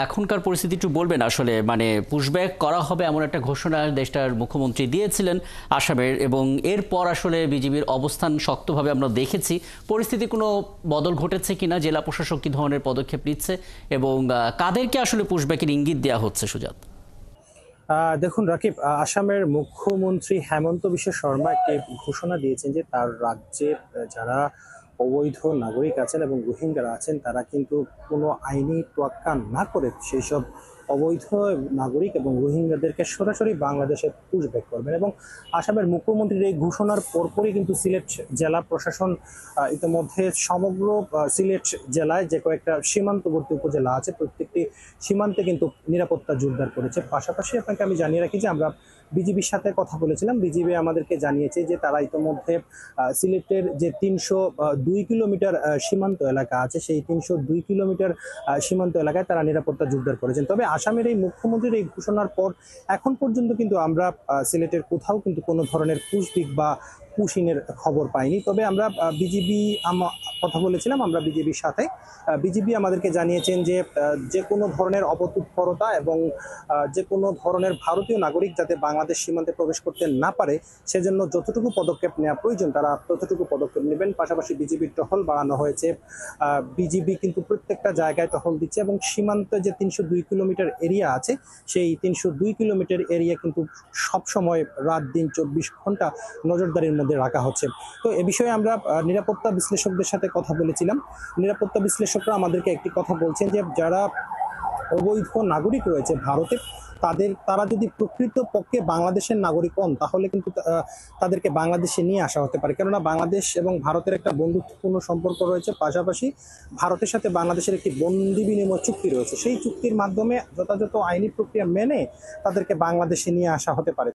এখনকার পরিস্থিতি একটু বলবেন আসলে মানে পুশব্যাক করা হবে এমন একটা ঘোষণা দেশটার মুখ্যমন্ত্রী দিয়েছিলেন আসামের, এবং এরপর আসলে বিজিবির অবস্থান শক্তভাবে আমরা দেখেছি। পরিস্থিতি কোনো বদল ঘটেছে কিনা, জেলা প্রশাসক কী ধরনের পদক্ষেপ নিচ্ছে এবং কাদেরকে আসলে পুশব্যাকের ইঙ্গিত দেওয়া হচ্ছে সুজাত? দেখুন রাকিব, আসামের মুখ্যমন্ত্রী হেমন্ত বিশ্ব শর্মা একটি ঘোষণা দিয়েছেন যে তার রাজ্যে যারা অবৈধ নাগরিক আছেন এবং রোহিঙ্গারা আছেন তারা কিন্তু কোনো আইনি তোয়াক্কা না করে সেই সব অবৈধ নাগরিক এবং রোহিঙ্গাদেরকে সরাসরি বাংলাদেশে পুশব্যাক করবেন। এবং আসামের মুখ্যমন্ত্রীর এই ঘোষণার পরপরই কিন্তু সিলেট জেলা প্রশাসন ইতিমধ্যে সমগ্র সিলেট জেলায় যে কয়েকটা সীমান্তবর্তী উপজেলা আছে প্রত্যেকটি সীমান্তে কিন্তু নিরাপত্তা জোরদার করেছে। পাশাপাশি আপনাকে আমি জানিয়ে রাখি যে আমরা বিজিবির সাথে কথা বলেছিলাম, বিজিবি আমাদেরকে জানিয়েছে যে তারা ইতিমধ্যে সিলেটের যে ৩০২ কিলোমিটার সীমান্ত এলাকা আছে সেই ৩০২ কিলোমিটার সীমান্ত এলাকায় তারা নিরাপত্তা জোরদার করেছেন। তবে আসামের এই মুখ্যমন্ত্রীর এই ঘোষণার পর এখন পর্যন্ত কিন্তু আমরা সিলেটের কোথাও কিন্তু কোনো ধরনের পুশব্যাক বা পুশিনের খবর পাইনি। তবে আমরা বিজিবি কথা বলেছিলাম, আমরা বিজিবির সাথে বিজিবি আমাদেরকে জানিয়েছেন যে যে কোনো ধরনের অপতৎপরতা এবং যে কোনো ধরনের ভারতীয় নাগরিক যাতে বাংলাদেশ সীমান্তে প্রবেশ করতে না পারে সেজন্য যতটুকু পদক্ষেপ নেওয়া প্রয়োজন তারা ততটুকু পদক্ষেপ নেবেন। পাশাপাশি বিজিবির টহল বাড়ানো হয়েছে, বিজিবি কিন্তু প্রত্যেকটা জায়গায় টহল দিচ্ছে এবং সীমান্তে যে ৩০২ কিলোমিটার এরিয়া আছে সেই ৩০২ কিলোমিটার এরিয়া কিন্তু সবসময় রাত দিন ২৪ ঘন্টা নজরদারির মধ্যে রাখা হচ্ছে। তো এ বিষয়ে আমরা নিরাপত্তা বিশ্লেষকদের সাথে কথা বলেছিলাম। নিরাপত্তা বিশ্লেষকরা আমাদেরকে একটি কথা বলছেন যে যারা অবৈধ নাগরিক রয়েছে ভারতে তারা যদি প্রকৃতপক্ষে বাংলাদেশের নাগরিক হন তাহলে কিন্তু তাদেরকে বাংলাদেশে নিয়ে আসা হতে পারে, কেননা বাংলাদেশ এবং ভারতের একটা বন্ধুত্বপূর্ণ সম্পর্ক রয়েছে। পাশাপাশি ভারতের সাথে বাংলাদেশের একটি বন্দি বিনিময় চুক্তি রয়েছে, সেই চুক্তির মাধ্যমে যথাযথ আইনি প্রক্রিয়া মেনে তাদেরকে বাংলাদেশে নিয়ে আসা হতে পারে।